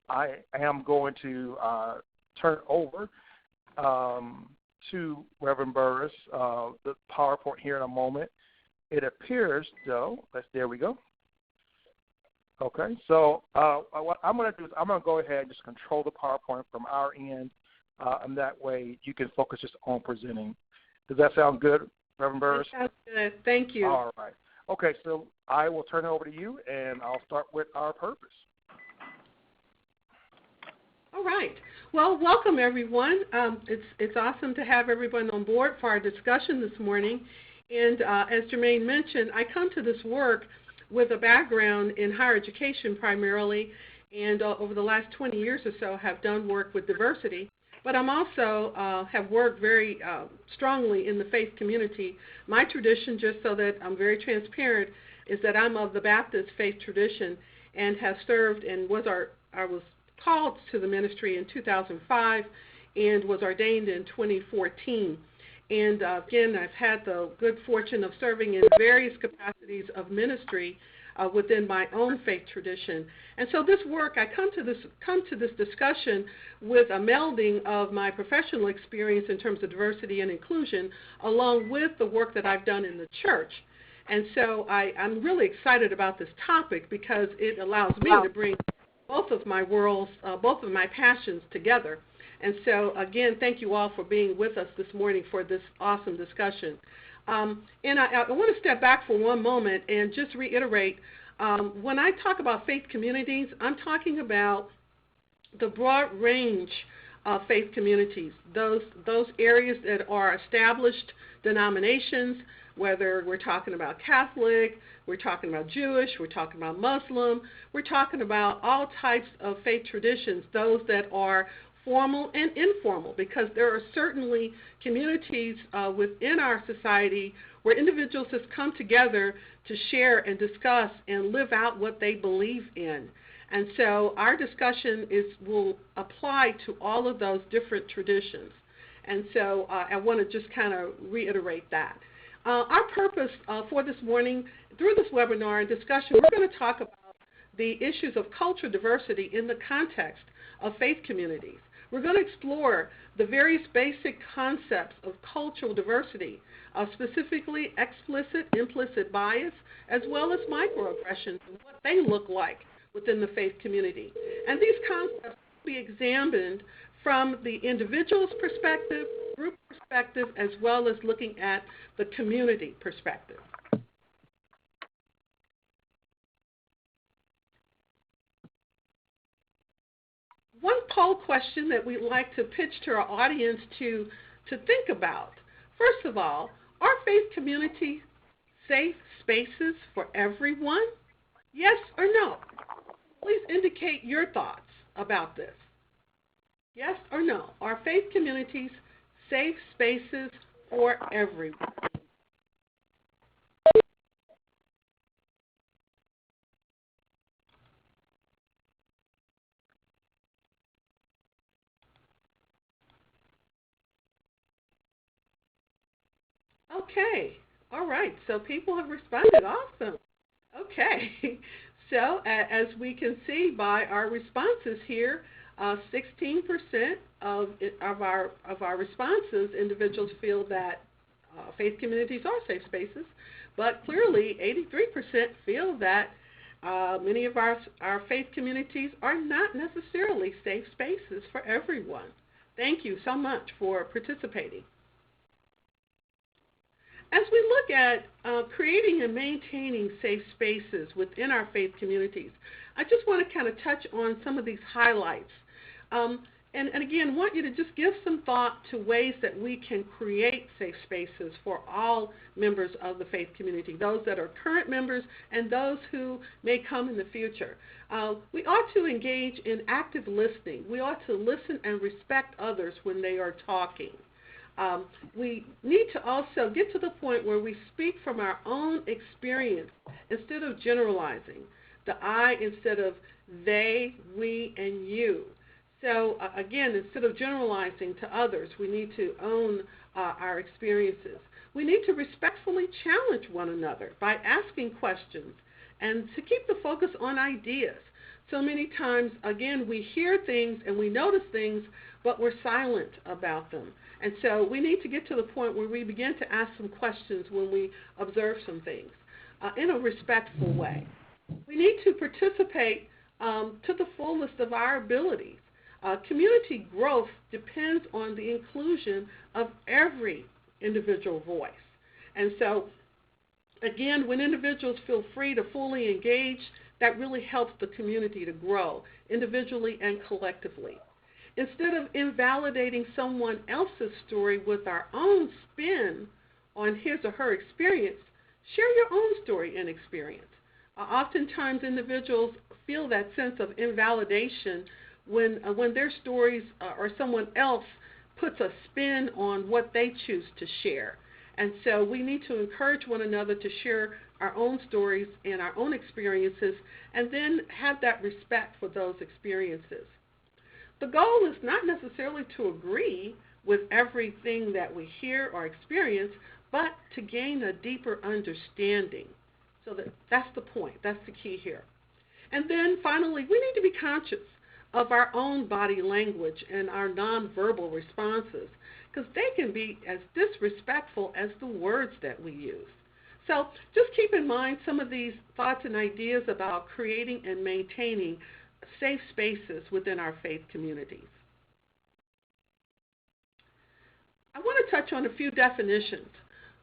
I am going to turn over to Reverend Burris, the PowerPoint here in a moment. It appears, though, there we go. Okay, so what I'm going to do is I'm going to go ahead and just control the PowerPoint from our end, and that way you can focus just on presenting. Does that sound good, Reverend Burris? That sounds good. Thank you. All right. Okay, so I will turn it over to you, and I'll start with our purpose. All right. Well, welcome, everyone. It's awesome to have everyone on board for our discussion this morning. And as Jermaine mentioned, I come to this work with a background in higher education primarily, and over the last 20 years or so have done work with diversity. But I'm also have worked very strongly in the faith community. My tradition, just so that I'm very transparent, is that I'm of the Baptist faith tradition and have served and I was called to the ministry in 2005 and was ordained in 2014. And again, I've had the good fortune of serving in various capacities of ministry within my own faith tradition. And so this work, I come to this discussion with a melding of my professional experience in terms of diversity and inclusion, along with the work that I've done in the church. And so I'm really excited about this topic because it allows me to bring both of my worlds, both of my passions together. And so, again, thank you all for being with us this morning for this awesome discussion. And I want to step back for one moment and just reiterate, when I talk about faith communities, I'm talking about the broad range of faith communities, those areas that are established denominations, whether we're talking about Catholic, we're talking about Jewish, we're talking about Muslim, we're talking about all types of faith traditions, those that are formal and informal, because there are certainly communities within our society where individuals have come together to share and discuss and live out what they believe in. And so our discussion will apply to all of those different traditions. And so I want to just kind of reiterate that. Our purpose for this morning, through this webinar and discussion, we're going to talk about the issues of cultural diversity in the context of faith communities. We're going to explore the various basic concepts of cultural diversity, specifically explicit, implicit bias, as well as microaggressions and what they look like within the faith community. And these concepts will be examined from the individual's perspective, group perspective, as well as looking at the community perspective. One poll question that we'd like to pitch to our audience to think about. First of all, are faith communities safe spaces for everyone? Yes or no? Please indicate your thoughts about this. Yes or no? Are faith communities safe spaces for everyone? Okay, all right, so people have responded, awesome. Okay, so as we can see by our responses here, 16% of our responses, individuals feel that faith communities are safe spaces, but clearly 83% feel that many of our faith communities are not necessarily safe spaces for everyone. Thank you so much for participating. As we look at creating and maintaining safe spaces within our faith communities, I just want to kind of touch on some of these highlights. And again, want you to just give some thought to ways that we can create safe spaces for all members of the faith community, those that are current members and those who may come in the future. We ought to engage in active listening. We ought to listen and respect others when they are talking. We need to also get to the point where we speak from our own experience instead of generalizing. The I instead of they, we, and you. So again, instead of generalizing to others, we need to own our experiences. We need to respectfully challenge one another by asking questions and to keep the focus on ideas. So many times, again, we hear things and we notice things, but we're silent about them. And so we need to get to the point where we begin to ask some questions when we observe some things in a respectful way. We need to participate to the fullest of our abilities. Community growth depends on the inclusion of every individual voice. And so, again, when individuals feel free to fully engage, that really helps the community to grow individually and collectively. Instead of invalidating someone else's story with our own spin on his or her experience, share your own story and experience. Oftentimes individuals feel that sense of invalidation when their stories or someone else puts a spin on what they choose to share. And so we need to encourage one another to share our own stories and our own experiences, and then have that respect for those experiences. The goal is not necessarily to agree with everything that we hear or experience, but to gain a deeper understanding. So that's the point. That's the key here. And then finally, we need to be conscious of our own body language and our nonverbal responses, because they can be as disrespectful as the words that we use. So just keep in mind some of these thoughts and ideas about creating and maintaining safe spaces within our faith communities. I want to touch on a few definitions.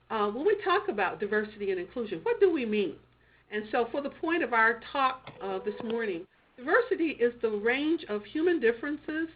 When we talk about diversity and inclusion, what do we mean? And so for the point of our talk this morning, diversity is the range of human differences,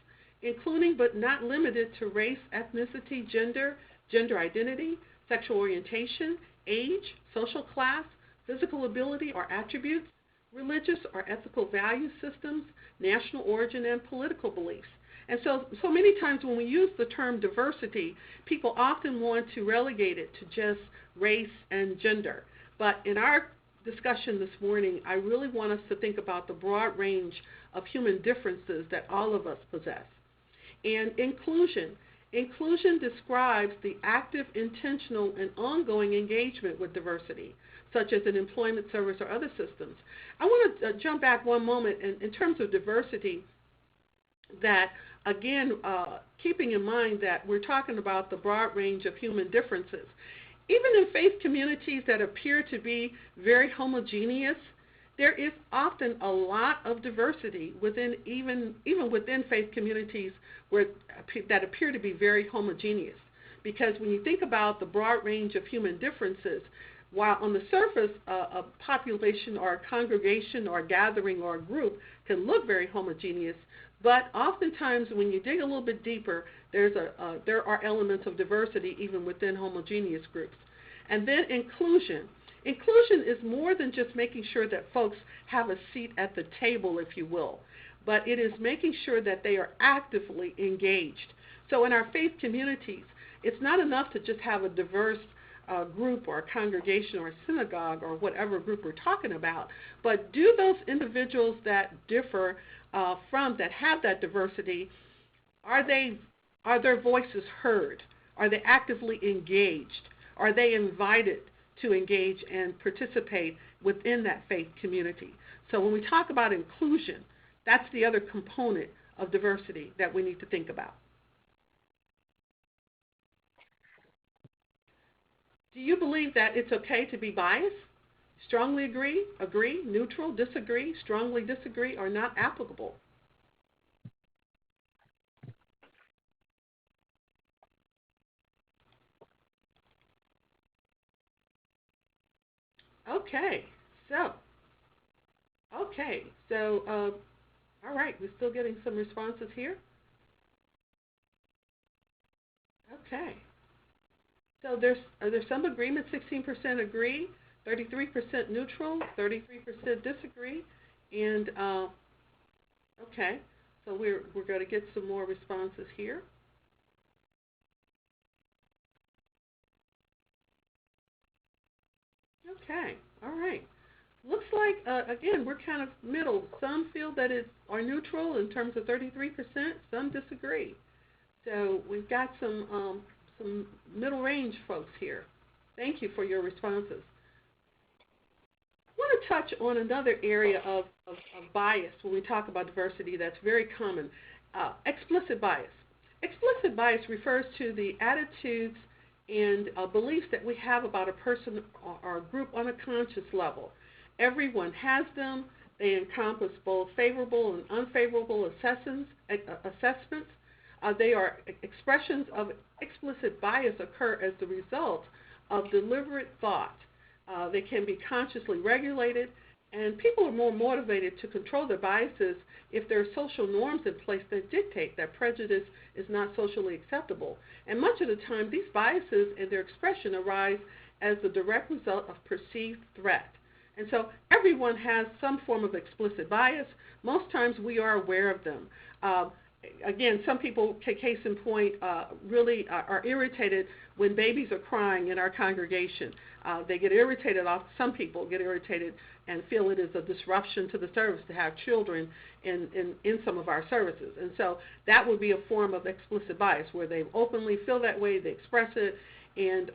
including but not limited to race, ethnicity, gender, gender identity, sexual orientation, age, social class, physical ability or attributes, religious or ethical value systems, national origin, and political beliefs. And so many times when we use the term diversity, people often want to relegate it to just race and gender. But in our discussion this morning, I really want us to think about the broad range of human differences that all of us possess. And inclusion. Inclusion describes the active, intentional, and ongoing engagement with diversity, such as in employment, service, or other systems. I want to jump back one moment in terms of diversity, that, again, keeping in mind that we're talking about the broad range of human differences. Even in faith communities that appear to be very homogeneous, there is often a lot of diversity within even within faith communities that appear to be very homogeneous. Because when you think about the broad range of human differences, while on the surface a population or a congregation or a gathering or a group can look very homogeneous, but oftentimes when you dig a little bit deeper, there are elements of diversity even within homogeneous groups. And then inclusion. Inclusion is more than just making sure that folks have a seat at the table, if you will, but it is making sure that they are actively engaged. So in our faith communities, it's not enough to just have a diverse group or a congregation or a synagogue or whatever group we're talking about, but do those individuals that differ that have that diversity, are their voices heard? Are they actively engaged? Are they invited to engage and participate within that faith community? So when we talk about inclusion, that's the other component of diversity that we need to think about. Do you believe that it's okay to be biased? Strongly agree, neutral, disagree, strongly disagree, or not applicable? Okay, so, all right, we're still getting some responses here. Okay, so there's some agreement. 16% agree, 33% neutral, 33% disagree, and okay, so we're going to get some more responses here. Okay, all right. Looks like, again, we're kind of middle. Some feel that are neutral in terms of 33%. Some disagree. So we've got some middle range folks here. Thank you for your responses. want to touch on another area of bias when we talk about diversity that's very common, explicit bias. Explicit bias refers to the attitudes and beliefs that we have about a person or a group on a conscious level. Everyone has them. They encompass both favorable and unfavorable assessments. They are expressions of explicit bias occur as the result of deliberate thought. They can be consciously regulated, and people are more motivated to control their biases if there are social norms in place that dictate that prejudice is not socially acceptable. And much of the time, these biases and their expression arise as the direct result of perceived threat. And so everyone has some form of explicit bias. Most times we are aware of them. Again, some people, case in point, really are irritated when babies are crying in our congregation. They get irritated some people get irritated and feel it is a disruption to the service to have children in some of our services. And so that would be a form of explicit bias where they openly feel that way, they express it, and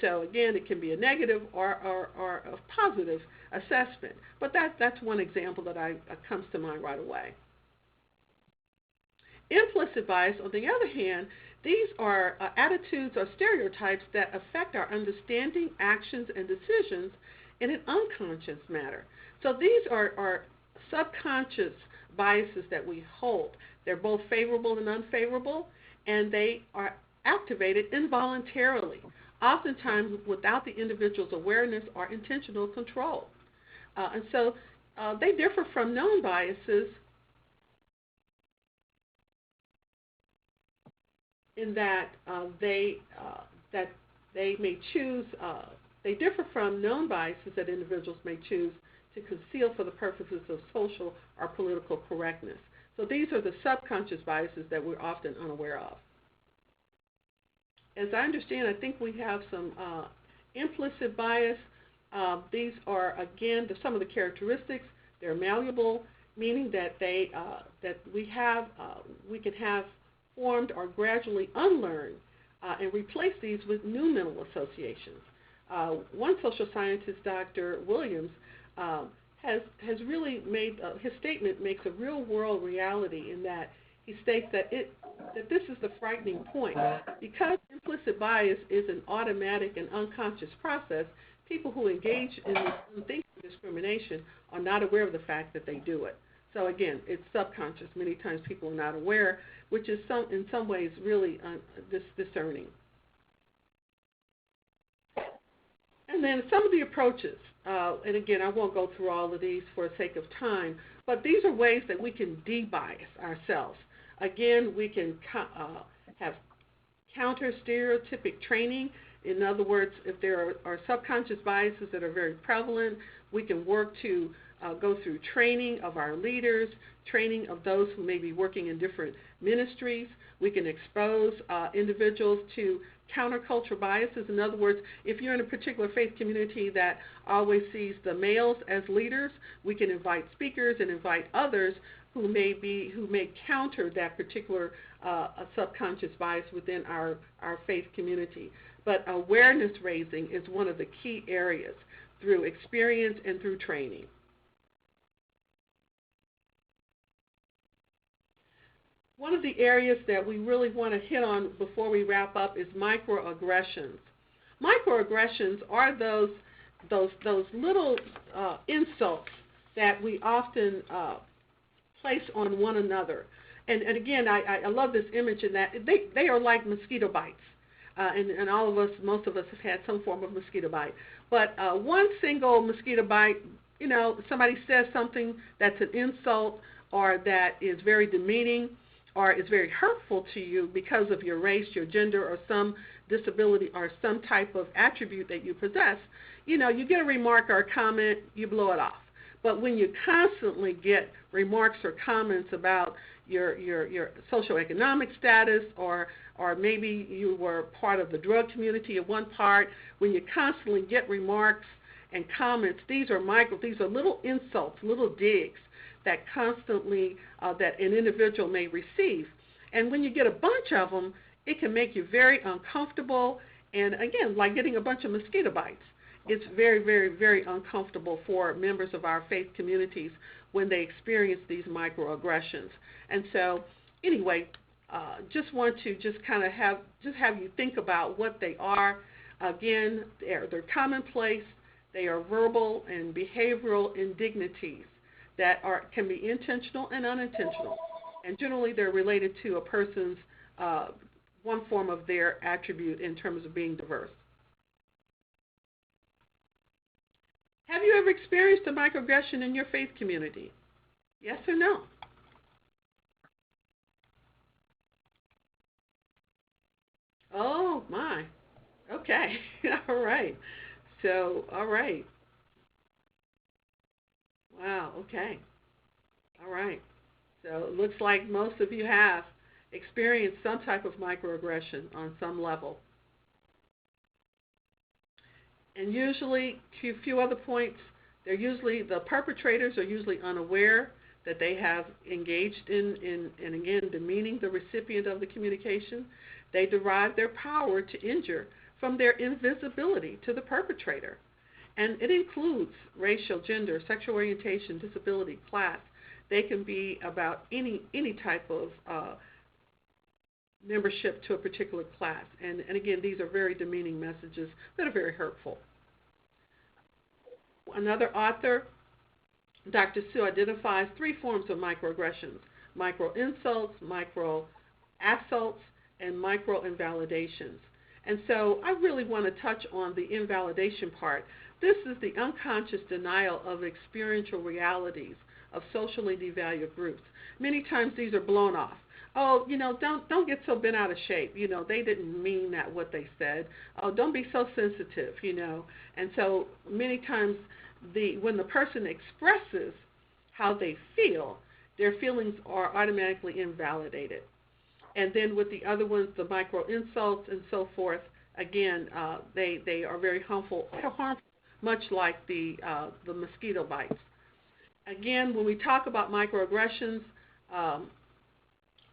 so again, it can be a negative or a positive assessment. But that's one example that comes to mind right away. Implicit bias, on the other hand, these are attitudes or stereotypes that affect our understanding, actions, and decisions in an unconscious manner. So these are subconscious biases that we hold. They're both favorable and unfavorable, and they are activated involuntarily, oftentimes without the individual's awareness or intentional control. And so they differ from known biases in that they may choose, they differ from known biases that individuals may choose to conceal for the purposes of social or political correctness. So these are the subconscious biases that we're often unaware of. As I understand, I think we have some implicit bias. These are, again, some of the characteristics. They're malleable, meaning that we can have formed or gradually unlearned and replace these with new mental associations. One social scientist, Dr. Williams, has really made, his statement makes a real-world reality in that he states that this is the frightening point. Because implicit bias is an automatic and unconscious process, people who engage in this unthinking discrimination are not aware of the fact that they do it. So again, it's subconscious. Many times people are not aware, which is in some ways really discerning. And then some of the approaches, and again, I won't go through all of these for the sake of time, but these are ways that we can de-bias ourselves. Again, we can have counter-stereotypic training. In other words, if there are subconscious biases that are very prevalent, we can work to go through training of our leaders, training of those who may be working in different ministries. We can expose individuals to counterculture biases. In other words, if you're in a particular faith community that always sees the males as leaders, we can invite speakers and invite others who may counter that particular subconscious bias within our faith community. But awareness raising is one of the key areas through experience and through training. One of the areas that we really want to hit on before we wrap up is microaggressions. Microaggressions are those little insults that we often place on one another. And again, I love this image in that they are like mosquito bites. And all of us, most of us have had some form of mosquito bite. But one single mosquito bite, somebody says something that's an insult or that is very demeaning or is very hurtful to you because of your race, your gender, or some disability or some type of attribute that you possess, you get a remark or a comment, you blow it off. But when you constantly get remarks or comments about your socioeconomic status or maybe you were part of the drug community at one part, when you constantly get remarks and comments, these are little insults, little digs that constantly that an individual may receive. And when you get a bunch of them, it can make you very uncomfortable and, again, like getting a bunch of mosquito bites. it's very, very, very uncomfortable for members of our faith communities when they experience these microaggressions. And so, anyway, just want to just kind of have you think about what they are. Again, they're commonplace. They are verbal and behavioral indignities that can be intentional and unintentional. And generally, they're related to a person's one form of their attribute in terms of being diverse. Have you ever experienced a microaggression in your faith community? Yes or no? Oh, my. Okay. All right. So, all right. Wow, okay. All right. So it looks like most of you have experienced some type of microaggression on some level. And usually, a few other points, the perpetrators are usually unaware that they have engaged in again, demeaning the recipient of the communication. They derive their power to injure from their invisibility to the perpetrator. And it includes racial, gender, sexual orientation, disability, class. They can be about any type of membership to a particular class. And again, these are very demeaning messages that are very hurtful. Another author, Dr. Sue, identifies 3 forms of microaggressions: micro-insults, micro-assaults, and micro-invalidations. And so I really want to touch on the invalidation part. This is the unconscious denial of experiential realities of socially devalued groups. Many times these are blown off. Oh, don't get so bent out of shape. They didn't mean that what they said. Oh, don't be so sensitive, And so many times when the person expresses how they feel, their feelings are automatically invalidated. And then with the other ones, the micro insults and so forth, again, they are very harmful, much like the mosquito bites. Again, when we talk about microaggressions,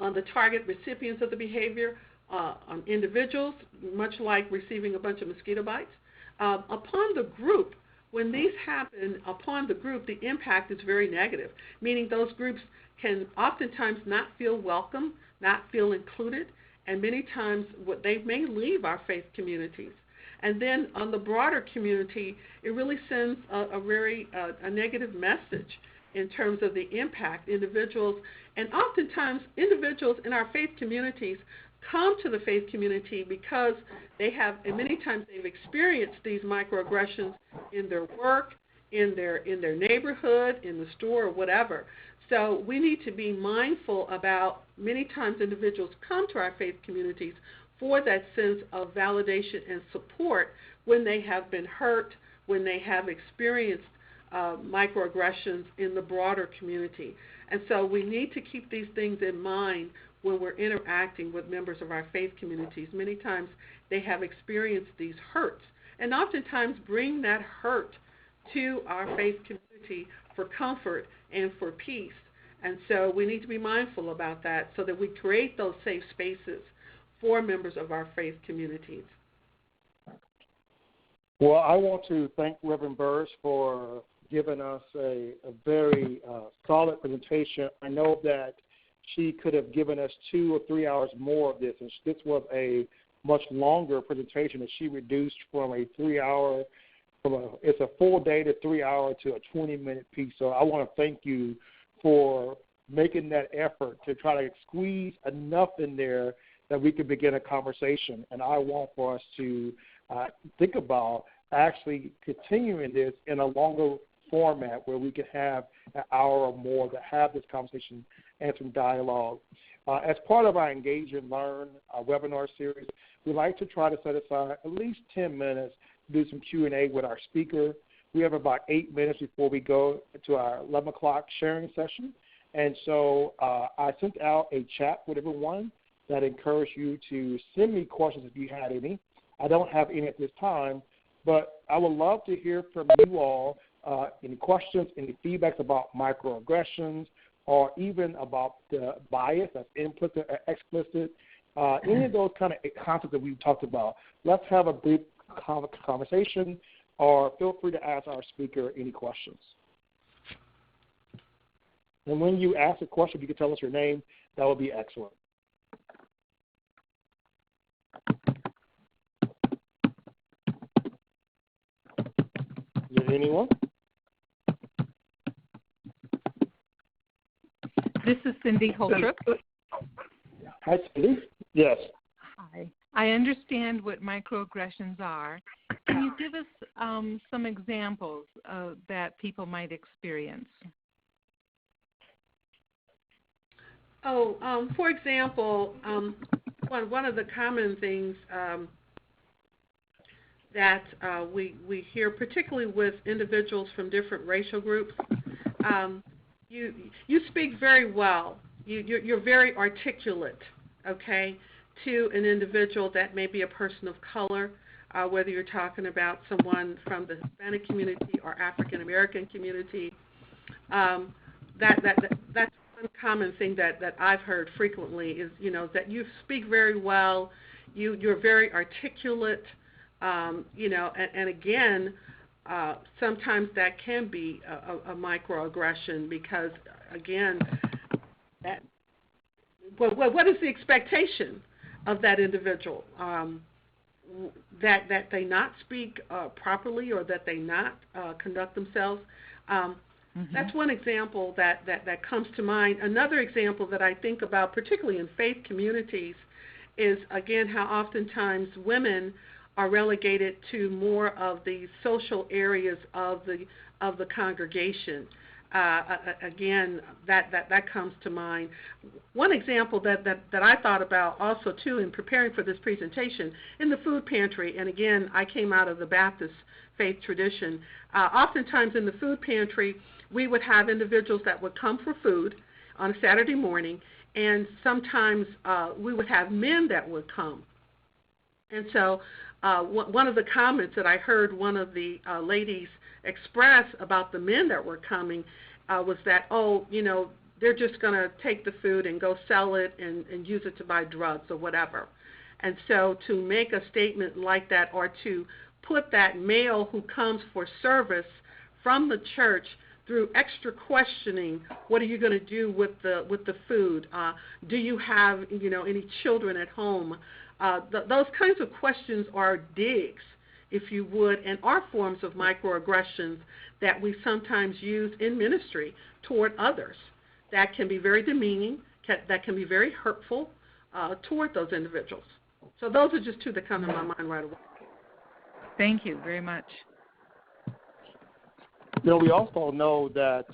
on the target recipients of the behavior, on individuals, much like receiving a bunch of mosquito bites. Upon the group, when these happen upon the group, the impact is very negative, meaning those groups can oftentimes not feel welcome, not feel included, and many times they may leave our faith communities. And then on the broader community, it really sends a negative message in terms of the impact individuals, and oftentimes individuals in our faith communities come to the faith community because they have, and many times they've experienced these microaggressions in their work, in their neighborhood, in the store, or whatever. So we need to be mindful about many times individuals come to our faith communities for that sense of validation and support when they have been hurt, when they have experienced microaggressions in the broader community. And so we need to keep these things in mind when we're interacting with members of our faith communities. Many times they have experienced these hurts, and oftentimes bring that hurt to our faith community for comfort and for peace. And so we need to be mindful about that so that we create those safe spaces for members of our faith communities. Well, I want to thank Reverend Burris for giving us a very solid presentation. I know that she could have given us 2 or 3 hours more of this, and this was a much longer presentation that she reduced from a 3-hour, it's a full day to 3-hour to a 20-minute piece. So I want to thank you for making that effort to try to squeeze enough in there that we could begin a conversation. And I want for us to think about actually continuing this in a longer format where we can have an hour or more to have this conversation and some dialogue. As part of our Engage and Learn webinar series, we like to try to set aside at least 10 minutes to do some Q&A with our speaker. We have about 8 minutes before we go to our 11 o'clock sharing session. And so I sent out a chat with everyone that encouraged you to send me questions if you had any. I don't have any at this time, but I would love to hear from you all. Any questions, any feedbacks about microaggressions, or even about the bias, that's implicit or explicit, any of those kind of concepts that we've talked about. Let's have a brief conversation. or feel free to ask our speaker any questions. And when you ask a question, if you could tell us your name, that would be excellent. Is there anyone? This is Cindy Holtrup. Hi, Cindy. Yes. Hi. I understand what microaggressions are. Can you give us some examples that people might experience? For example, one of the common things that we hear, particularly with individuals from different racial groups, you speak very well. You're very articulate, okay, to an individual that may be a person of color, whether you're talking about someone from the Hispanic community or African American community. That's one common thing that I've heard frequently is, that you speak very well, you're very articulate, and again, sometimes that can be a microaggression because, again, what is the expectation of that individual? That they not speak properly or that they not conduct themselves? That's one example that comes to mind. Another example that I think about, particularly in faith communities, is, again, how oftentimes women are relegated to more of the social areas of the congregation. Again, that comes to mind. One example that I thought about also, too, in preparing for this presentation, in the food pantry, and again, I came out of the Baptist faith tradition. Oftentimes in the food pantry, we would have individuals that would come for food on a Saturday morning, and sometimes we would have men that would come. And so one of the comments that I heard one of the ladies express about the men that were coming was that, they're just going to take the food and go sell it and use it to buy drugs or whatever. And so to make a statement like that, or to put that male who comes for service from the church through extra questioning, what are you going to do with the food? Do you have any children at home? Those kinds of questions are digs, if you would, and are forms of microaggressions that we sometimes use in ministry toward others. That can be very demeaning, that can be very hurtful toward those individuals. So those are just two that come to my mind right away. Thank you very much. We also know that,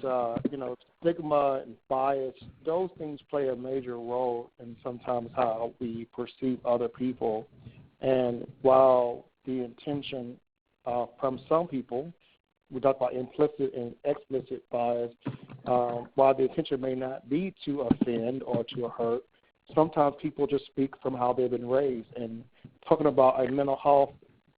stigma and bias, those things play a major role in sometimes how we perceive other people. And while the intention from some people, we talk about implicit and explicit bias, while the intention may not be to offend or to hurt, sometimes people just speak from how they've been raised. And talking about a mental health,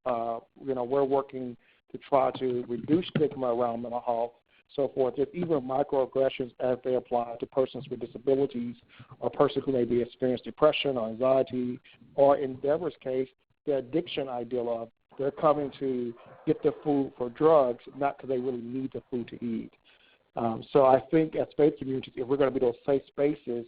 we're working to try to reduce stigma around mental health, so forth. There's even microaggressions as they apply to persons with disabilities or persons who may be experiencing depression or anxiety, or in Deborah's case, the addiction ideal of they're coming to get the food for drugs, not because they really need the food to eat. So I think as faith communities, if we're going to be those safe spaces,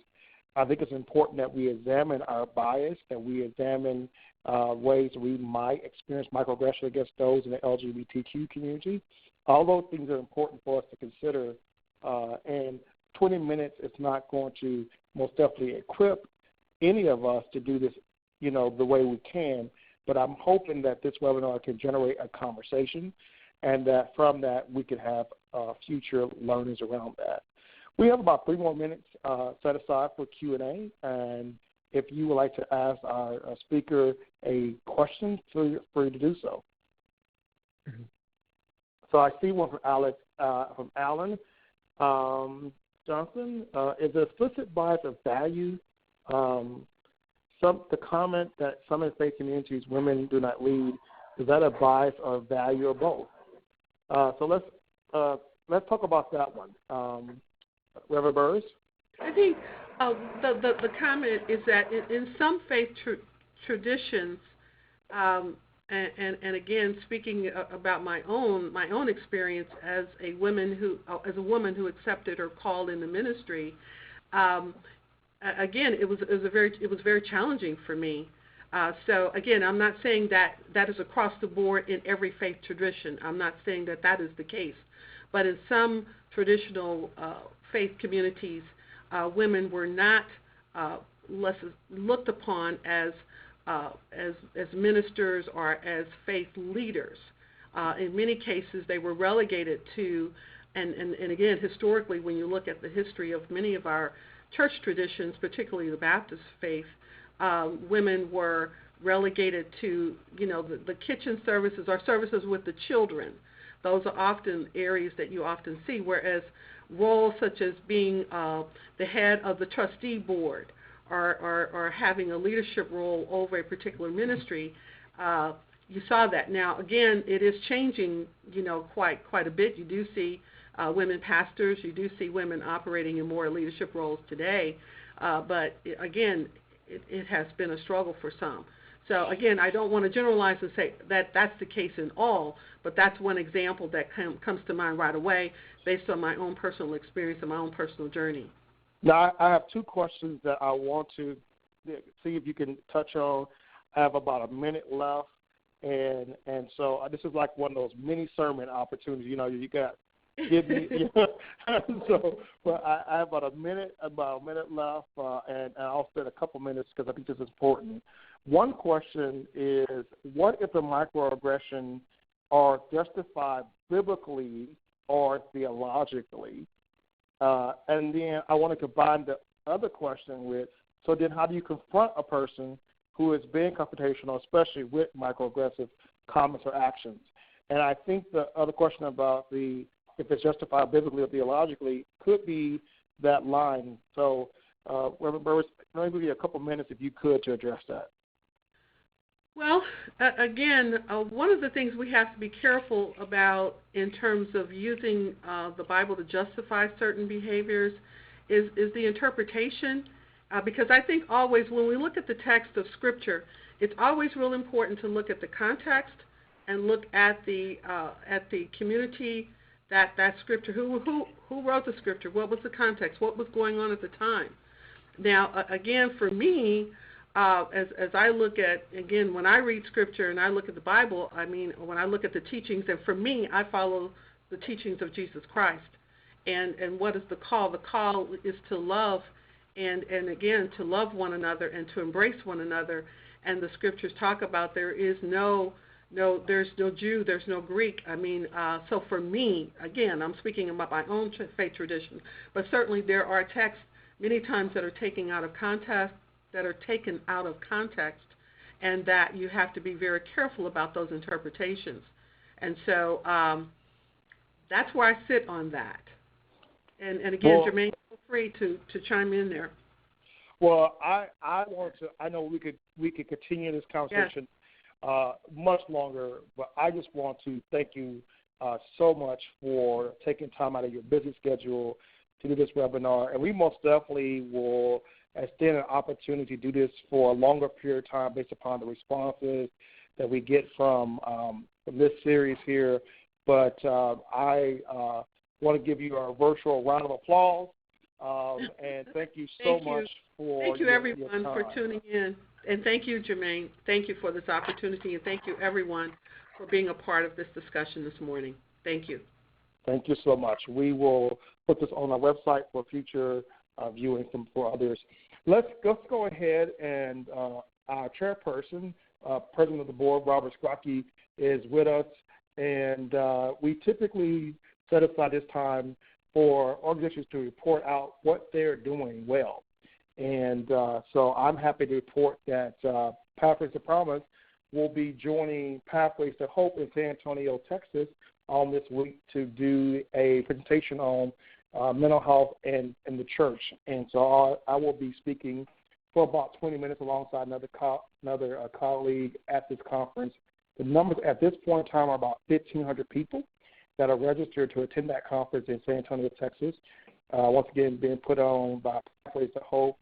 I think it's important that we examine our bias, that we examine ways we might experience microaggression against those in the LGBTQ community. All those things are important for us to consider, and 20 minutes is not going to most definitely equip any of us to do this, the way we can, but I'm hoping that this webinar can generate a conversation and that from that we can have future learnings around that. We have about 3 more minutes set aside for Q&A, and if you would like to ask our speaker a question, feel free to do so. So I see one from Alan Johnson. Is the implicit bias of value? The comment that some in faith communities women do not lead, is that a bias of value or both? So let's talk about that one. Reverend Burris? I think the comment is that in some faith traditions, and again, speaking about my own experience as a woman who accepted or called in the ministry, again, it was very challenging for me. So again, I'm not saying that is across the board in every faith tradition. I'm not saying that is the case, but in some traditional faith communities, women were not less looked upon as ministers or as faith leaders. In many cases, they were relegated to, and again, historically, when you look at the history of many of our church traditions, particularly the Baptist faith, women were relegated to, the kitchen services or services with the children. Those are often areas that you often see, whereas roles such as being the head of the trustee board or having a leadership role over a particular ministry, you saw that. Now, again, it is changing, quite a bit. You do see women pastors. You do see women operating in more leadership roles today. But, again, it has been a struggle for some. So, again, I don't want to generalize and say that that's the case in all, but that's one example that comes to mind right away based on my own personal experience and my own personal journey. Now, I have two questions that I want to see if you can touch on. I have about a minute left, and so this is like one of those mini sermon opportunities. You got give me. So, but I have about a minute left, and I'll spend a couple minutes because I think this is important. One question is, what if the microaggression are justified biblically or theologically? And then I want to combine the other question with, so then how do you confront a person who is being confrontational, especially with microaggressive comments or actions? And I think the other question about if it's justified biblically or theologically could be that line. So, Reverend Burris, let me give you a couple minutes if you could to address that. Well, again, one of the things we have to be careful about in terms of using the Bible to justify certain behaviors is the interpretation, because I think always when we look at the text of Scripture, it's always real important to look at the context and look at the community that Scripture, who wrote the Scripture, what was the context, what was going on at the time. Now, again, for me, as I look at, again, when I read Scripture and I look at the Bible, when I look at the teachings, and for me, I follow the teachings of Jesus Christ. And what is the call? The call is to love, and again, to love one another and to embrace one another. And the Scriptures talk about there's no Jew, there's no Greek. So for me, again, I'm speaking about my own faith tradition, but certainly there are texts many times that are taken out of context, and that you have to be very careful about those interpretations. And so that's where I sit on that. And again, Jermaine, feel free to chime in there. Well, I know we could continue this conversation much longer, but I just want to thank you so much for taking time out of your busy schedule to do this webinar. And we most definitely will extend an opportunity to do this for a longer period of time based upon the responses that we get from this series here. But I want to give you a virtual round of applause, and thank you so much for Thank you, everyone, your for tuning in. And thank you, Jermaine. Thank you for this opportunity, and thank you, everyone, for being a part of this discussion this morning. Thank you. Thank you so much. We will put this on our website for future viewing for others. Let's go ahead, and our chairperson, president of the board, Robert Scrocky, is with us, and we typically set aside this time for organizations to report out what they're doing well. And so I'm happy to report that Pathways to Promise will be joining Pathways to Hope in San Antonio, Texas, on this week to do a presentation on mental health and the church. And so I will be speaking for about 20 minutes alongside another colleague at this conference. The numbers at this point in time are about 1,500 people that are registered to attend that conference in San Antonio, Texas. Once again, being put on by Pathways to Hope,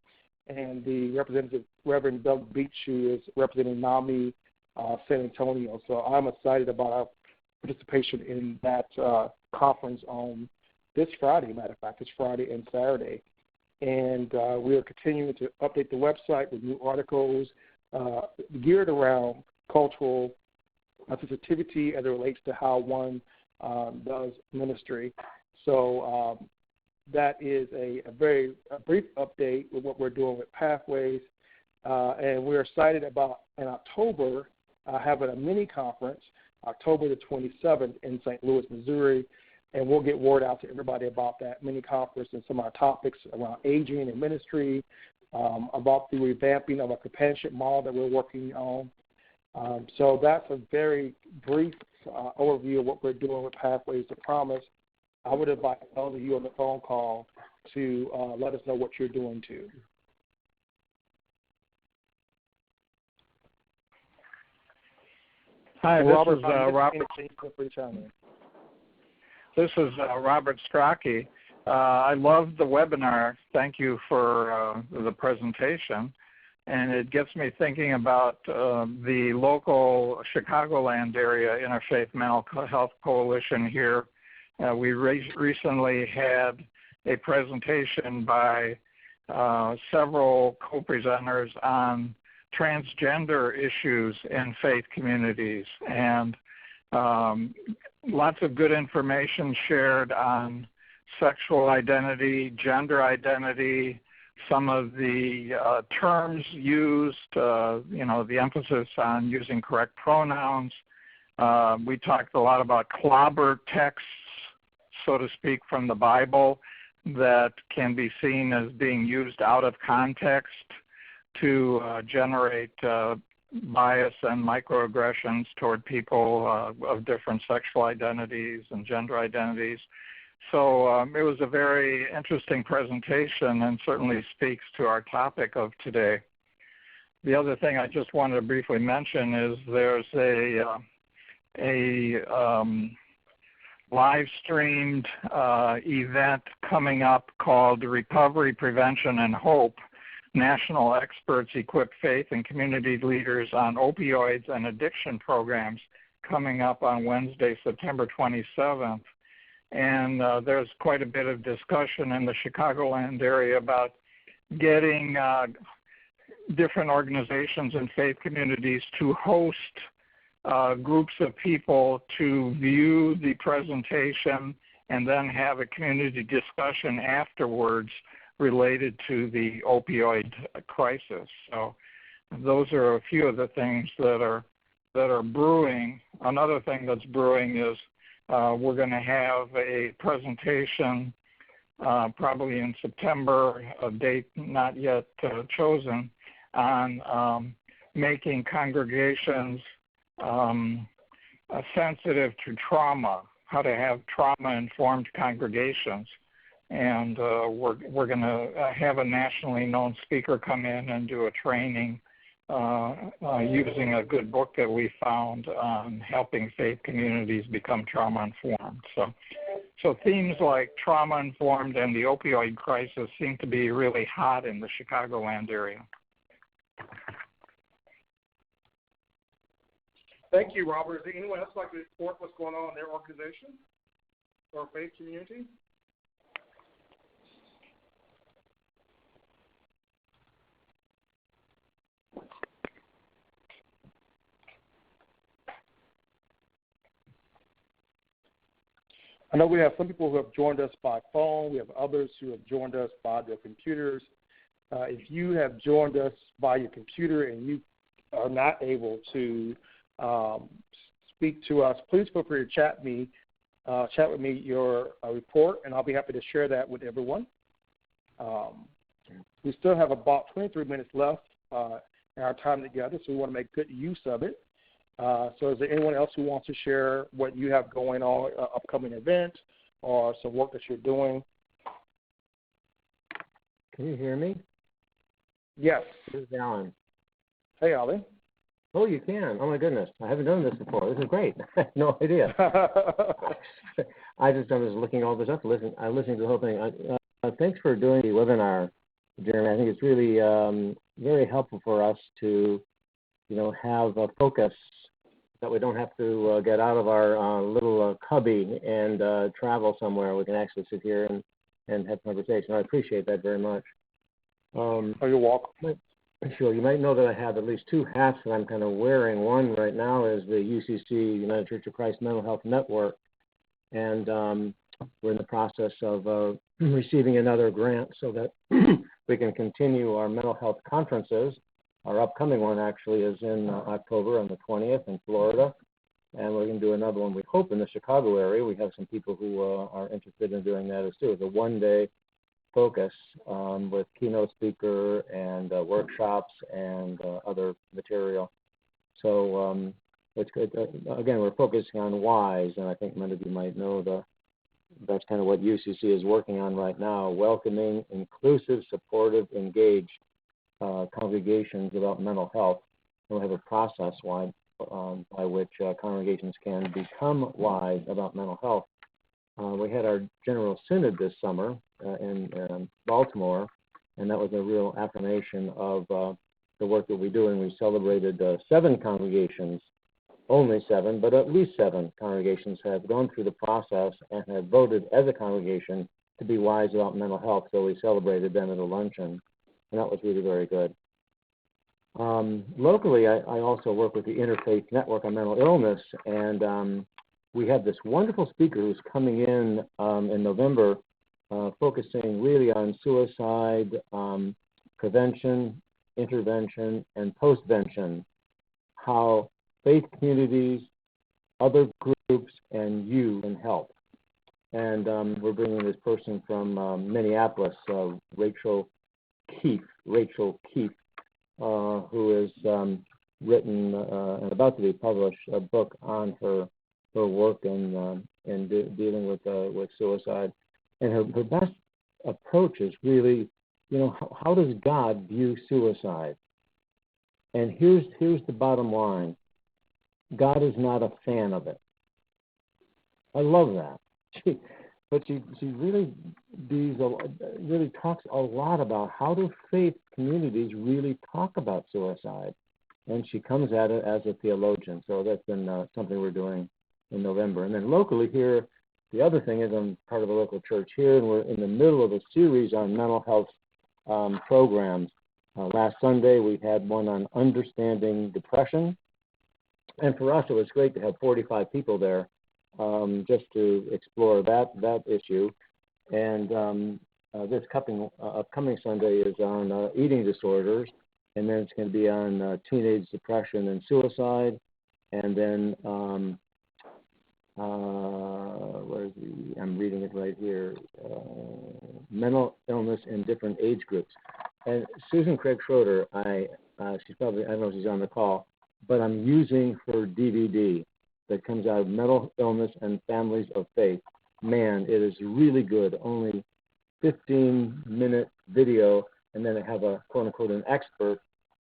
and the representative, Reverend Doug Beach, who is representing NAMI San Antonio. So I'm excited about our participation in that conference on this Friday, matter of fact, this Friday and Saturday. And we are continuing to update the website with new articles geared around cultural sensitivity as it relates to how one does ministry. So that is a brief update with what we're doing with Pathways. And we're excited about, in October, having a mini conference, October the 27th in St. Louis, Missouri. And we'll get word out to everybody about that mini conference and some of our topics around aging and ministry, about the revamping of a companionship model that we're working on. So that's a very brief overview of what we're doing with Pathways to Promise. I would invite all of you on the phone call to let us know what you're doing too. Hi, Robert, this is Robert. This is Robert Strachey. I love the webinar. Thank you for the presentation. And it gets me thinking about the local Chicagoland area Interfaith Mental Health Coalition here. We recently had a presentation by several co-presenters on transgender issues in faith communities, and lots of good information shared on sexual identity, gender identity, some of the terms used, the emphasis on using correct pronouns. We talked a lot about clobber texts, so to speak, from the Bible that can be seen as being used out of context to generate bias and microaggressions toward people of different sexual identities and gender identities. So it was a very interesting presentation and certainly speaks to our topic of today. The other thing I just wanted to briefly mention is there's a live-streamed event coming up called Recovery, Prevention, and Hope. National experts equip faith and community leaders on opioids and addiction programs, coming up on Wednesday, September 27th. And there's quite a bit of discussion in the Chicagoland area about getting different organizations and faith communities to host groups of people to view the presentation and then have a community discussion afterwards related to the opioid crisis. So those are a few of the things that are brewing. Another thing that's brewing is we're going to have a presentation probably in September, a date not yet chosen, on making congregations sensitive to trauma, how to have trauma-informed congregations. And we're going to have a nationally known speaker come in and do a training using a good book that we found on helping faith communities become trauma-informed. So themes like trauma-informed and the opioid crisis seem to be really hot in the Chicagoland area. Thank you, Robert. Is there anyone else like to report what's going on in their organization or faith community? I know we have some people who have joined us by phone. We have others who have joined us by their computers. If you have joined us by your computer and you are not able to speak to us, please feel free to chat with me your report, and I'll be happy to share that with everyone. We still have about 23 minutes left in our time together, so we want to make good use of it. So is there anyone else who wants to share what you have going on, upcoming event, or some work that you're doing? Can you hear me? Yes. This is Alan. Hey, Alan. Oh, you can. Oh, my goodness. I haven't done this before. This is great. I had no idea. I was looking all this up. I listened to the whole thing. Thanks for doing the webinar, Jeremy. I think it's really very helpful for us to have a focus, that we don't have to get out of our little cubby and travel somewhere. We can actually sit here and have conversation. I appreciate that very much. You're welcome. Sure. You might know that I have at least two hats that I'm kind of wearing. One right now is the UCC, United Church of Christ Mental Health Network, and we're in the process of receiving another grant so that we can continue our mental health conferences. Our upcoming one actually is in October on the 20th in Florida, and we're going to do another one, we hope, in the Chicago area. We have some people who are interested in doing that as too. It's a one-day focus with keynote speaker and workshops and other material. So it's good. Again, we're focusing on whys, and I think many of you might know that's kind of what UCC is working on right now, welcoming, inclusive, supportive, engaged congregations about mental health. And we have a process by which congregations can become wise about mental health. We had our General Synod this summer in Baltimore, and that was a real affirmation of the work that we do. And we celebrated 7 congregations, only 7, but at least 7 congregations have gone through the process and have voted as a congregation to be wise about mental health. So we celebrated them at a luncheon, and that was really very good. Locally, I also work with the Interfaith Network on Mental Illness, and we have this wonderful speaker who's coming in November, focusing really on suicide prevention, intervention, and postvention, how faith communities, other groups, and you can help. And we're bringing this person from Minneapolis, Rachel Keefe, who has written and about to be published a book on her work in dealing with suicide. And her best approach is really, how does God view suicide? And here's the bottom line. God is not a fan of it. I love that. She really talks a lot about how do faith communities really talk about suicide, and she comes at it as a theologian. So that's been something we're doing in November. And then locally here, the other thing is I'm part of a local church here, and we're in the middle of a series on mental health programs. Last Sunday we had one on understanding depression, and for us it was great to have 45 people there. Just to explore that issue. And this upcoming Sunday is on eating disorders, and then it's going to be on teenage depression and suicide, and then I'm reading it right here, mental illness in different age groups. And Susan Craig Schroeder, she's probably, I don't know if she's on the call, but I'm using her DVD that comes out of Mental Illness and Families of Faith. Man, it is really good. Only 15-minute video, and then I have a quote-unquote an expert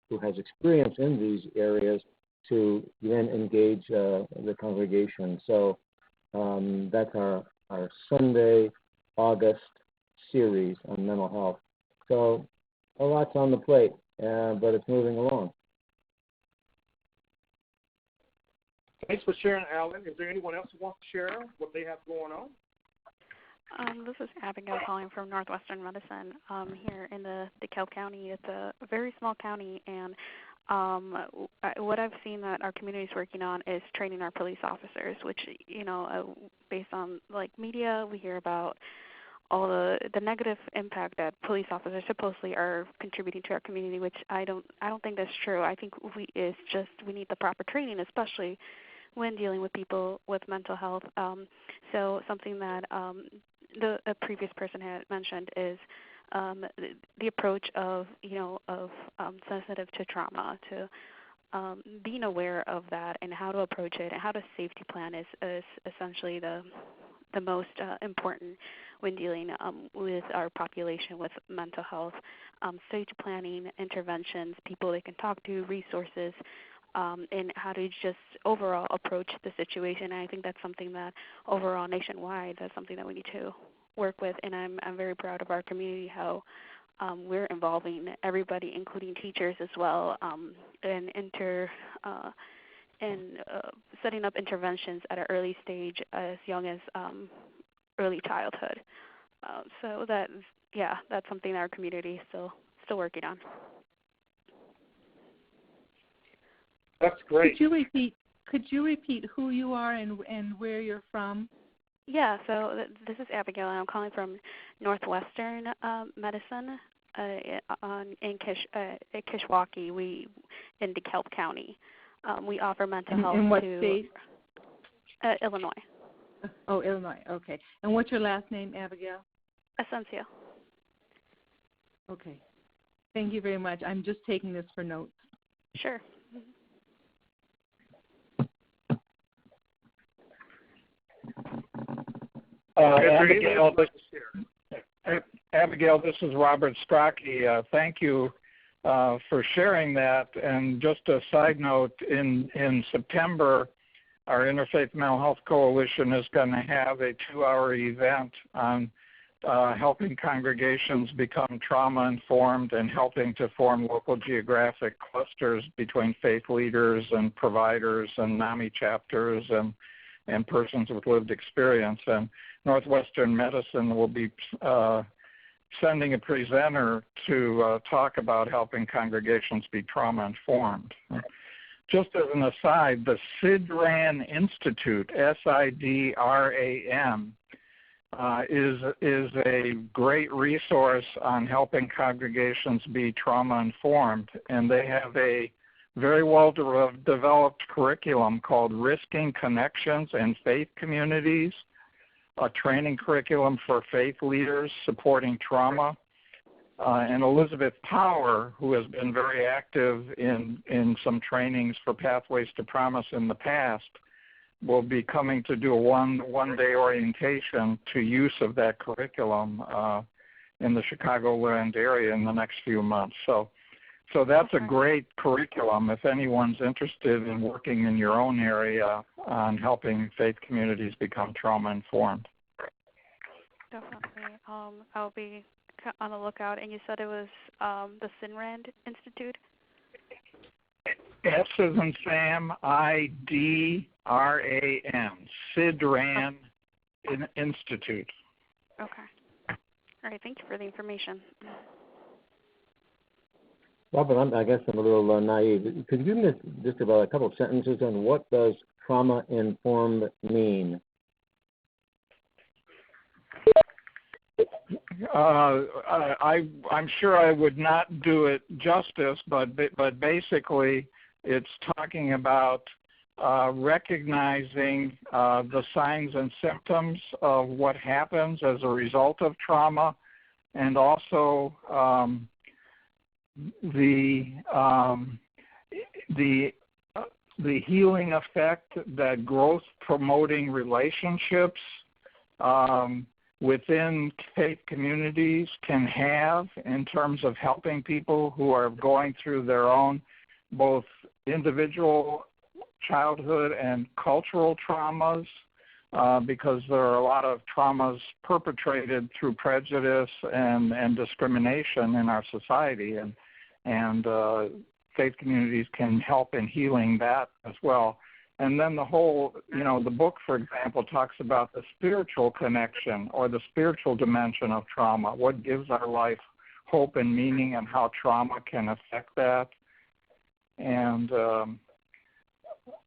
who has experience in these areas to then engage the congregation. So that's our Sunday, August series on mental health. So a lot's on the plate, but it's moving along. Thanks for sharing, Alan. Is there anyone else who wants to share what they have going on? This is Abigail calling from Northwestern Medicine here in the DeKalb County. It's a very small county, and what I've seen that our community is working on is training our police officers, which, based on, media, we hear about all the negative impact that police officers supposedly are contributing to our community, which I don't think that's true. I think we need the proper training, especially when dealing with people with mental health. So something that a previous person had mentioned is the approach of sensitive to trauma, to being aware of that and how to approach it, and how to safety plan is essentially the most important when dealing with our population with mental health. Safety planning, interventions, people they can talk to, resources, and how to just overall approach the situation. And I think that's something that overall nationwide, that's something that we need to work with. And I'm very proud of our community, how we're involving everybody, including teachers as well, in setting up interventions at an early stage as young as early childhood. So that's something that our community is still working on. That's great. Could you repeat who you are and where you're from? Yeah, so this is Abigail, and I'm calling from Northwestern Medicine in Kishwaukee, in DeKalb County. We offer mental health in what to state? Illinois. Oh, Illinois. Okay. And what's your last name, Abigail? Asensio. Okay. Thank you very much. I'm just taking this for notes. Sure. Abigail, this is Robert Strachey. Thank you for sharing that. And just a side note, in September, our Interfaith Mental Health Coalition is going to have a 2-hour event on helping congregations become trauma-informed and helping to form local geographic clusters between faith leaders and providers and NAMI chapters and persons with lived experience. And Northwestern Medicine will be sending a presenter to talk about helping congregations be trauma-informed. Just as an aside, the SIDRAN Institute, SIDRAN, is a great resource on helping congregations be trauma-informed, and they have a very well-developed curriculum called Risking Connections in Faith Communities, a training curriculum for faith leaders supporting trauma. And Elizabeth Power, who has been very active in some trainings for Pathways to Promise in the past, will be coming to do a one-day orientation to use of that curriculum in the Chicagoland area in the next few months. So that's a great curriculum if anyone's interested in working in your own area on helping faith communities become trauma-informed. Definitely. I'll be on the lookout. And you said it was the SIDRAN Institute? S as in Sam, IDRAN, SIDRAN Institute. Okay. All right. Thank you for the information. Robert, I guess I'm a little naive. Could you give me just about a couple of sentences on what does trauma-informed mean? I'm sure I would not do it justice, but basically it's talking about recognizing the signs and symptoms of what happens as a result of trauma, and also the healing effect that growth-promoting relationships within faith communities can have in terms of helping people who are going through their own both individual childhood and cultural traumas, because there are a lot of traumas perpetrated through prejudice and discrimination in our society, and faith communities can help in healing that as well. And then the whole, the book, for example, talks about the spiritual connection or the spiritual dimension of trauma, what gives our life hope and meaning and how trauma can affect that, and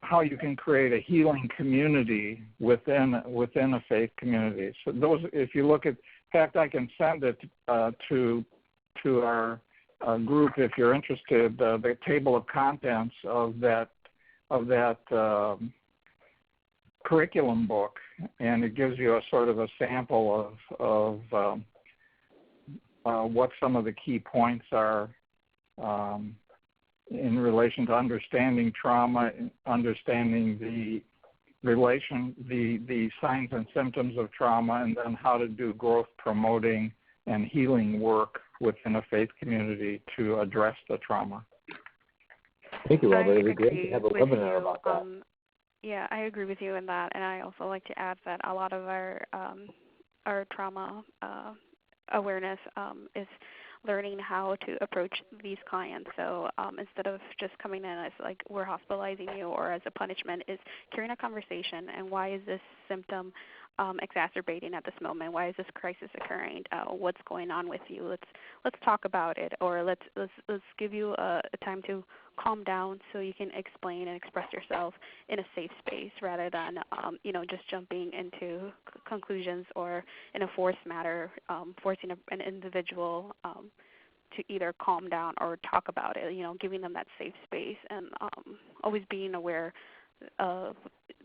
how you can create a healing community within a faith community. So those, if you look at, in fact, I can send it to our group if you're interested, the table of contents of that curriculum book, and it gives you a sort of a sample of what some of the key points are in relation to understanding trauma, understanding the signs and symptoms of trauma, and then how to do growth promoting and healing work within a faith community to address the trauma. Thank you, Robert. It would be great to have a webinar about that. Yeah, I agree with you in that, and I also like to add that a lot of our trauma awareness is learning how to approach these clients. So instead of just coming in as like we're hospitalizing you or as a punishment, is carrying a conversation and why is this symptom exacerbating at this moment? Why is this crisis occurring? What's going on with you? Let's talk about it, or let's give you a time to calm down so you can explain and express yourself in a safe space rather than just jumping into conclusions or in a forced manner, forcing an individual to either calm down or talk about it. Giving them that safe space and always being aware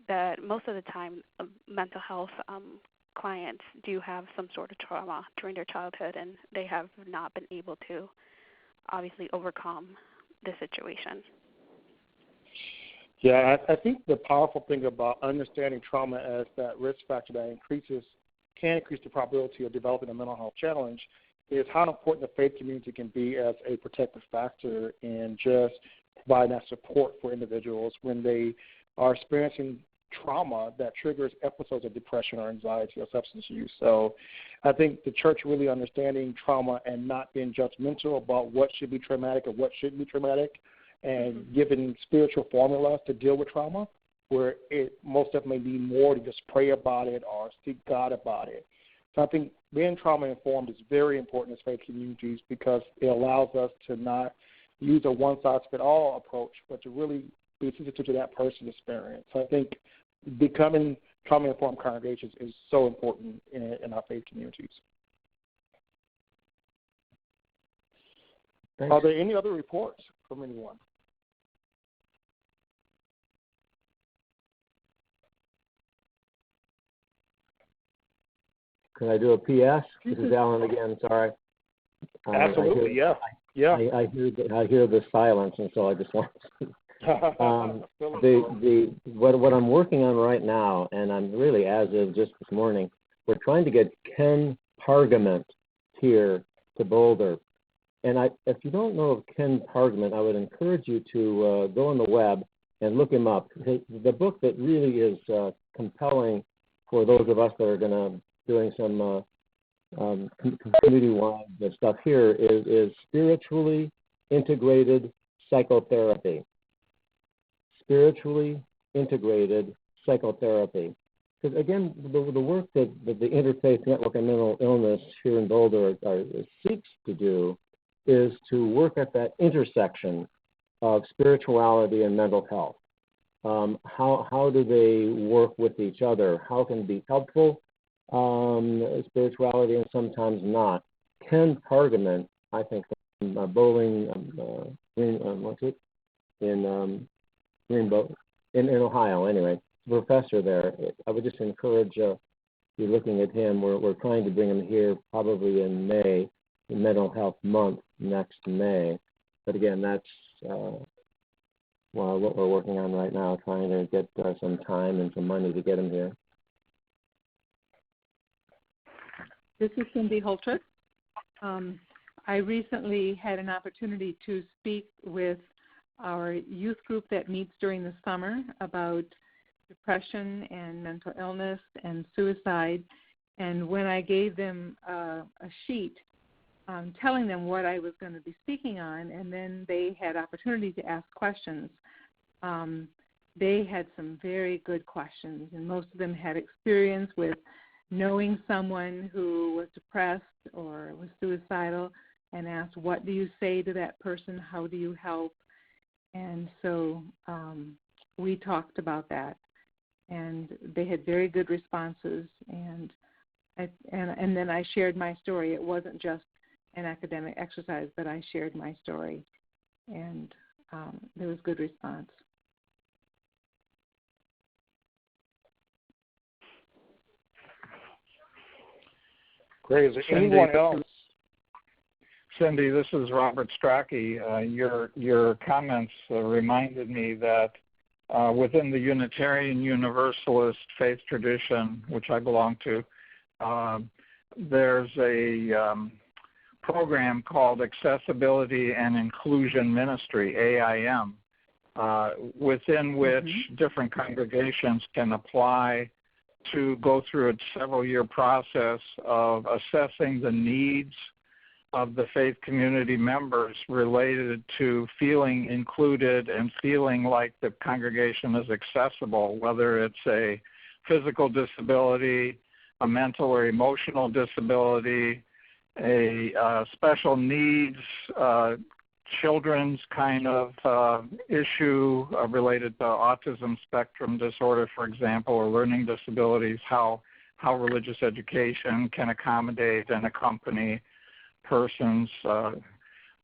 that most of the time mental health clients do have some sort of trauma during their childhood, and they have not been able to obviously overcome the situation. Yeah, I think the powerful thing about understanding trauma as that risk factor that can increase the probability of developing a mental health challenge is how important the faith community can be as a protective factor in just providing that support for individuals when they are experiencing trauma that triggers episodes of depression or anxiety or substance use. So I think the church really understanding trauma and not being judgmental about what should be traumatic or what shouldn't be traumatic, and giving spiritual formulas to deal with trauma, where it most definitely need more to just pray about it or seek God about it. So I think being trauma-informed is very important as faith communities because it allows us to not use a one-size-fits-all approach, but to really be sensitive to that person's experience. So I think becoming trauma-informed congregations is so important in our faith communities. Thanks. Are there any other reports from anyone? Can I do a PS? This is Alan again. Sorry. Absolutely. Yeah. I hear the silence, and so I just want to. What I'm working on right now, and I'm really as of just this morning, we're trying to get Ken Pargament here to Boulder. And if you don't know of Ken Pargament, I would encourage you to go on the web and look him up. The book that really is compelling for those of us that are going to doing some community-wide stuff here is Spiritually Integrated Psychotherapy. Spiritually Integrated Psychotherapy. Because again, the work that the Interfaith Network on Mental Illness here in Boulder seeks to do is to work at that intersection of spirituality and mental health. How do they work with each other? How can it be helpful? Spirituality and sometimes not. Ken Pargament, I think, Bowling Green, in Ohio. Anyway, professor there. I would just encourage you looking at him. We're trying to bring him here probably in May, in Mental Health Month next May. But again, that's what we're working on right now, trying to get some time and some money to get him here. This is Cindy Holtrip. I recently had an opportunity to speak with our youth group that meets during the summer about depression and mental illness and suicide. And when I gave them a sheet telling them what I was going to be speaking on, and then they had opportunity to ask questions, they had some very good questions, and most of them had experience with knowing someone who was depressed or was suicidal, and asked, what do you say to that person? How do you help? And so we talked about that, and they had very good responses. And then I shared my story. It wasn't just an academic exercise, but I shared my story, and there was good response. Great. Is there anyone else? Cindy, this is Robert Strachey. Your comments reminded me that within the Unitarian Universalist faith tradition, which I belong to, there's a program called Accessibility and Inclusion Ministry, AIM, within which different congregations can apply to go through a several-year process of assessing the needs of the faith community members related to feeling included and feeling like the congregation is accessible, whether it's a physical disability, a mental or emotional disability, a special needs, children's kind of issue related to autism spectrum disorder, for example, or learning disabilities, how religious education can accommodate and accompany persons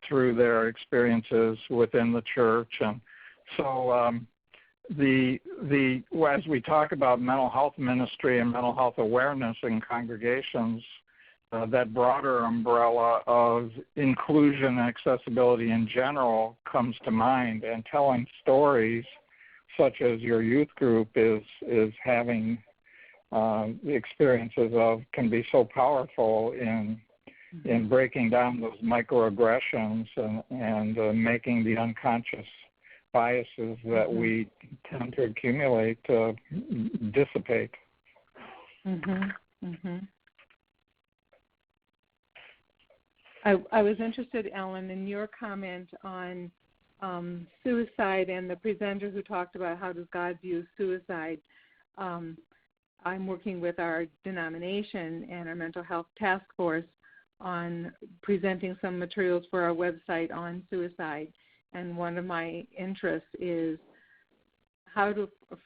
through their experiences within the church. And so as we talk about mental health ministry and mental health awareness in congregations, that broader umbrella of inclusion and accessibility in general comes to mind, and telling stories such as your youth group is having the experiences of can be so powerful in breaking down those microaggressions and making the unconscious biases that we tend to accumulate dissipate. I was interested, Ellen, in your comment on suicide and the presenter who talked about how does God view suicide. I'm working with our denomination and our mental health task force on presenting some materials for our website on suicide. And one of my interests is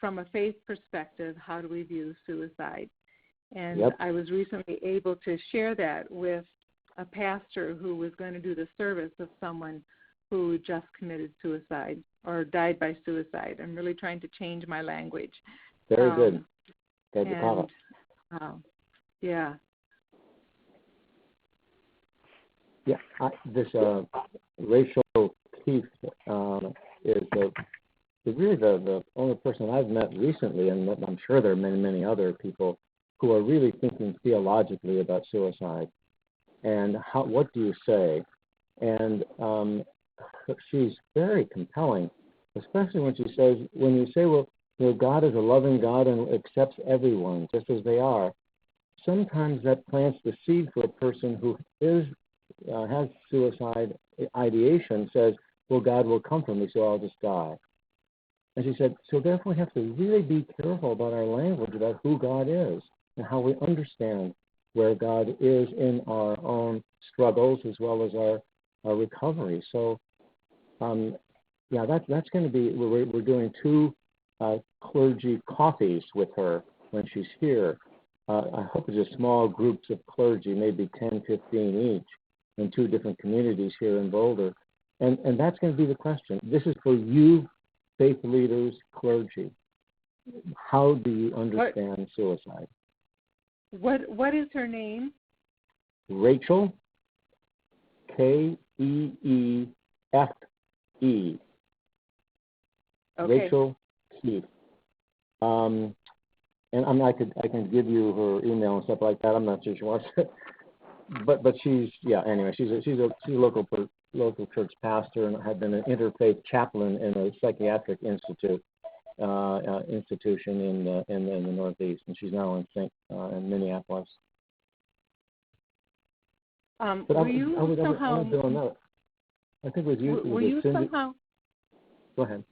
from a faith perspective, how do we view suicide? And I was recently able to share that with a pastor who was going to do the service of someone who just committed suicide or died by suicide. I'm really trying to change my language. Very good. Glad you caught it. Yeah. Yeah, this Rachel Keefe is really the only person I've met recently, and I'm sure there are many, many other people who are really thinking theologically about suicide. And what do you say? And she's very compelling, especially when she says, when you say, well, God is a loving God and accepts everyone just as they are, sometimes that plants the seed for a person who has suicide ideation, says, well, God will come for me, so I'll just die. And she said, so therefore we have to really be careful about our language, about who God is and how we understand where God is in our own struggles as well as our recovery. So, that's going to be, we're doing 2 clergy coffees with her when she's here. I hope it's just small groups of clergy, maybe 10, 15 each, in 2 different communities here in Boulder. And that's going to be the question. This is for you, faith leaders, clergy. How do you understand suicide? What is her name? Rachel, Keefe. Okay. Rachel Keefe. And I can give you her email and stuff like that. I'm not sure she wants it, but she's Anyway, she's a local church pastor and had been an interfaith chaplain in a psychiatric institution in the Northeast, and she's now in Minneapolis. Were you somehow? I think it was you. Were you somehow? Go ahead.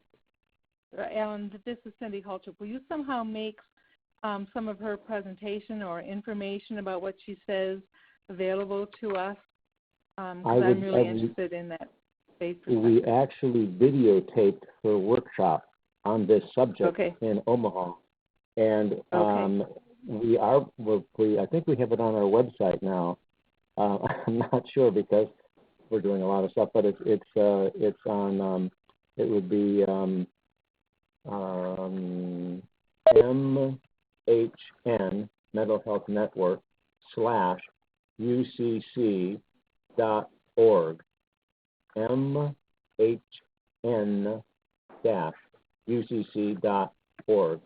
Alan, this is Cindy Holtrip. Will you somehow make some of her presentation or information about what she says available to us? Because I'm really interested in that faith perspective. We actually videotaped her workshop on this subject in Omaha, and I think we have it on our website now. I'm not sure because we're doing a lot of stuff, but it's on. It would be MHN Mental Health Network /UCC.org. MHN-UCC.org.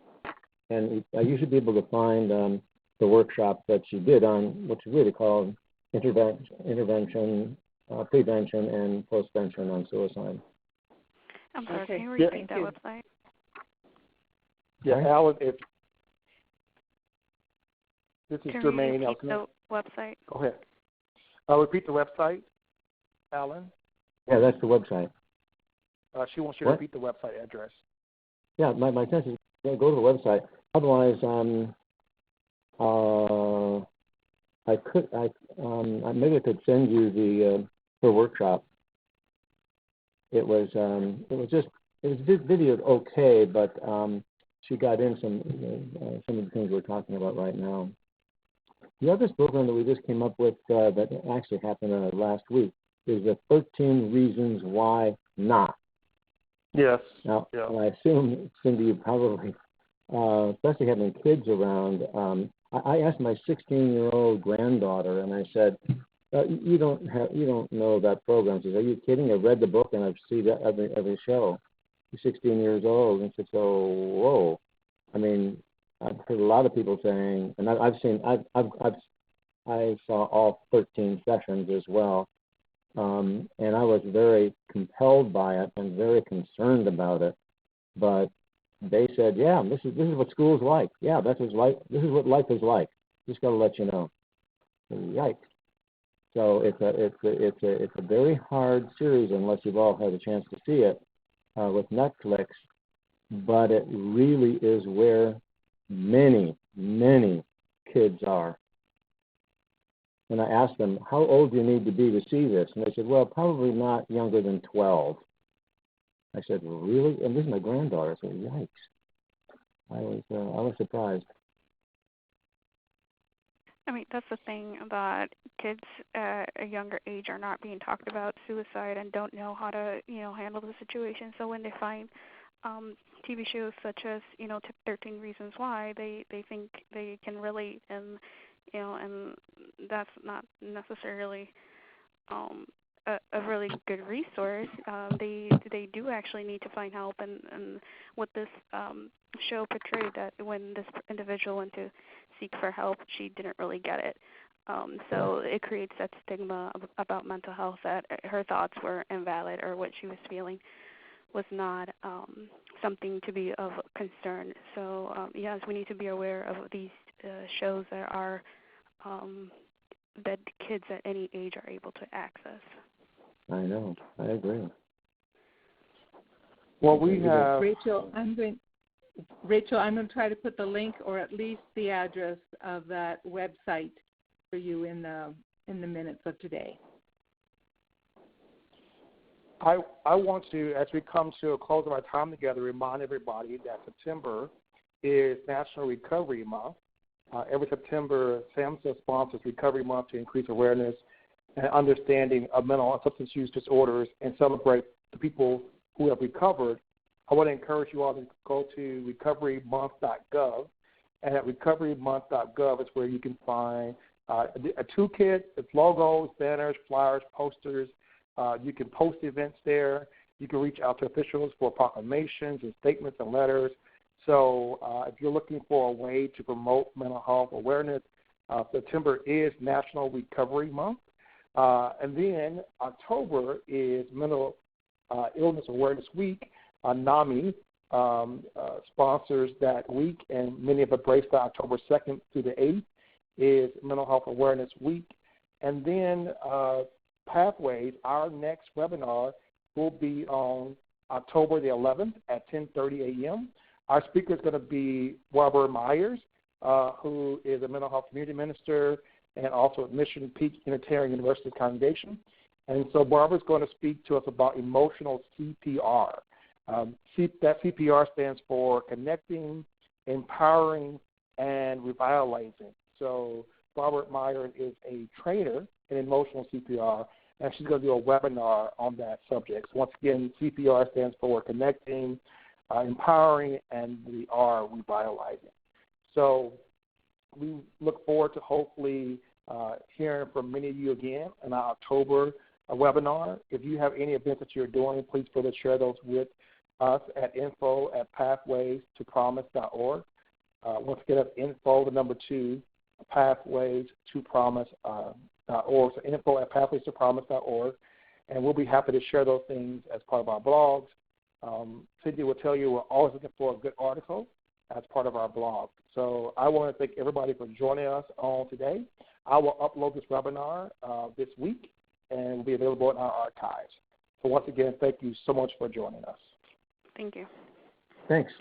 And you should be able to find the workshop that she did on what's really called intervention, prevention, and postvention on suicide. I'm sorry, can you repeat that website? Yeah, Alan, this is Can Jermaine. you repeat the website? Go ahead. I'll repeat the website. Alan? Yeah, that's the website. She wants you to repeat the website address. Yeah, my sense is go to the website. Otherwise, maybe I could send you her workshop. It was videoed okay, but she got in some of the things we're talking about right now. The other program that we just came up with that actually happened last week is the 13 Reasons Why Not. Yes. Now, I assume, Cindy, you probably, especially having kids around, I asked my 16-year-old granddaughter, and I said, you don't know that program. She said, are you kidding? I read the book, and I've seen that every show. She's 16 years old, and she said, so, whoa. I mean, I've heard a lot of people saying, and I saw all 13 sessions as well, and I was very compelled by it and very concerned about it. But they said, yeah, this is what school's like. Yeah, this is what life is like. Just got to let you know. Yikes! So it's a very hard series unless you've all had a chance to see it with Netflix. But it really is where many kids are. And I asked them, how old do you need to be to see this? And they said, well, probably not younger than 12. I said, well, really? And this is my granddaughter. I said, yikes. I was surprised. I mean, that's the thing about kids at a younger age are not being talked about suicide and don't know how to, handle the situation. So when they find TV shows such as, 13 Reasons Why, they think they can relate, and and that's not necessarily a really good resource. They do actually need to find help, and what this show portrayed, that when this individual went to seek for help, she didn't really get it. So it creates that stigma about mental health, that her thoughts were invalid, or what she was feeling was not something to be of concern. So yes, we need to be aware of these shows that are that kids at any age are able to access. I know. I agree. Well, we have Rachel, I'm going to try to put the link, or at least the address of that website, for you in the minutes of today. I want to, as we come to a close of our time together, remind everybody that September is National Recovery Month. Every September, SAMHSA sponsors Recovery Month to increase awareness and understanding of mental and substance use disorders and celebrate the people who have recovered. I want to encourage you all to go to recoverymonth.gov, and at recoverymonth.gov is where you can find a toolkit, its logos, banners, flyers, posters. You can post events there. You can reach out to officials for proclamations and statements and letters. So if you're looking for a way to promote mental health awareness, September is National Recovery Month. And then October is Mental Illness Awareness Week. NAMI sponsors that week, and many have embraced that. October 2nd through the 8th is Mental Health Awareness Week. And then Pathways, our next webinar will be on October the 11th at 10:30 a.m. Our speaker is going to be Barbara Myers, who is a mental health community minister and also at Mission Peak Unitarian University Congregation. And so Barbara is going to speak to us about emotional CPR. That CPR stands for connecting, empowering, and revitalizing. So Barbara Myers is a trainer in emotional CPR, and she's going to do a webinar on that subject. So once again, CPR stands for connecting, empowering, and the R, revitalizing. So we look forward to hopefully hearing from many of you again in our October webinar. If you have any events that you're doing, please feel free to share those with us at info@pathwaystopromise.org. Once again, that's info, the number 2, pathwaystopromise.org. So info@pathwaystopromise.org. And we'll be happy to share those things as part of our blogs. Cynthia will tell you we're always looking for a good article as part of our blog. So I want to thank everybody for joining us on today. I will upload this webinar this week, and will be available in our archives. So once again, thank you so much for joining us. Thank you. Thanks.